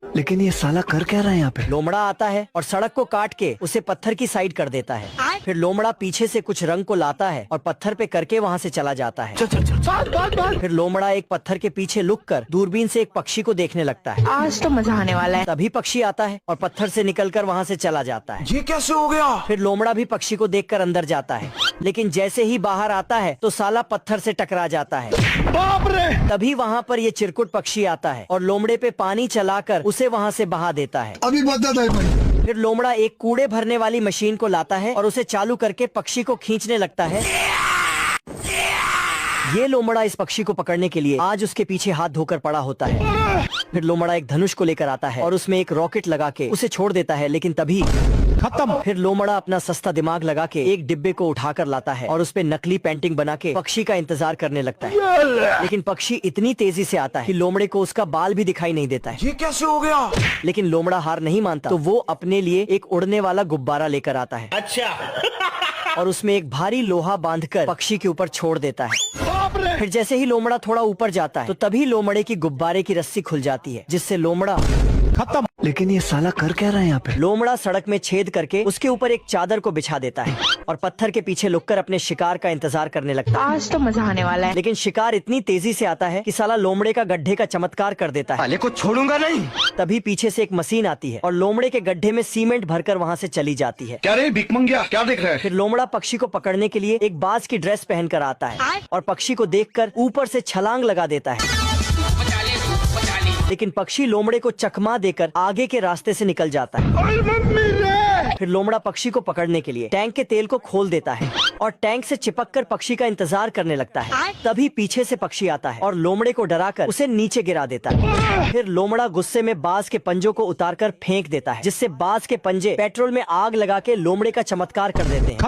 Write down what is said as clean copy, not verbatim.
लेकिन ये साला कर क्या रहा है यहाँ पे? लोमड़ा आता है और सड़क को काट के उसे पत्थर की साइड कर देता है। फिर लोमड़ा पीछे से कुछ रंग को लाता है और पत्थर पे करके वहाँ से चला जाता है। फिर लोमड़ा एक पत्थर के पीछे लुक कर दूरबीन से एक पक्षी को देखने लगता है। आज तो मजा आने वाला है। तभी पक्षी आता है और पत्थर से निकलकर वहाँ से चला जाता है। ये कैसे हो गया? फिर लोमड़ा भी पक्षी को देखकर अंदर जाता है, लेकिन जैसे ही बाहर आता है तो साला पत्थर से टकरा जाता है। बाप रे! तभी वहाँ पर ये चिरकुट पक्षी आता है और लोमड़े पे पानी चलाकर उसे वहाँ से बहा देता है। अभी बता है भाई। फिर लोमड़ा एक कूड़े भरने वाली मशीन को लाता है और उसे चालू करके पक्षी को खींचने लगता है। ये लोमड़ा इस पक्षी को पकड़ने के लिए आज उसके पीछे हाथ धोकर पड़ा होता है। फिर लोमड़ा एक धनुष को लेकर आता है और उसमें एक रॉकेट लगा के उसे छोड़ देता है, लेकिन तभी खत्म। फिर लोमड़ा अपना सस्ता दिमाग लगा के एक डिब्बे को उठाकर लाता है और उस पे नकली पेंटिंग बना के पक्षी का इंतजार करने लगता है। लेकिन पक्षी इतनी तेजी से आता है कि लोमड़े को उसका बाल भी दिखाई नहीं देता है। ये कैसे हो गया? लेकिन लोमड़ा हार नहीं मानता, तो वो अपने लिए एक उड़ने वाला गुब्बारा लेकर आता है। और उसमें एक भारी लोहा बांधकर पक्षी के ऊपर छोड़ देता है। फिर जैसे ही लोमड़ा थोड़ा ऊपर जाता है तो तभी लोमड़े की गुब्बारे की रस्सी खुल जाती है, जिससे लोमड़ा खत्म। लेकिन ये साला कर क्या रहा है यहाँ पे? लोमड़ा सड़क में छेद करके उसके ऊपर एक चादर को बिछा देता है और पत्थर के पीछे लुककर अपने शिकार का इंतजार करने लगता है। आज तो मजा आने वाला है। लेकिन शिकार इतनी तेजी से आता है कि साला लोमड़े का गड्ढे का चमत्कार कर देता है। साले को छोड़ूंगा नहीं। तभी पीछे से एक मशीन आती है और लोमड़े के गड्ढे में सीमेंट भरकर वहाँ से चली जाती है। क्या रे भिकमंगिया, क्या देख रहा है? फिर लोमड़ा पक्षी को पकड़ने के लिए एक बाज की ड्रेस पहनकर आता है और पक्षी को देखकर ऊपर से छलांग लगा देता है। लेकिन पक्षी लोमड़े को चकमा देकर आगे के रास्ते से निकल जाता है। फिर लोमड़ा पक्षी को पकड़ने के लिए टैंक के तेल को खोल देता है और टैंक से चिपककर पक्षी का इंतजार करने लगता है। तभी पीछे से पक्षी आता है और लोमड़े को डराकर उसे नीचे गिरा देता है। फिर लोमड़ा गुस्से में बाज के पंजों को उतारकर फेंक देता है, जिससे बाज के पंजे पेट्रोल में आग लगा के लोमड़े का चमत्कार कर देते हैं।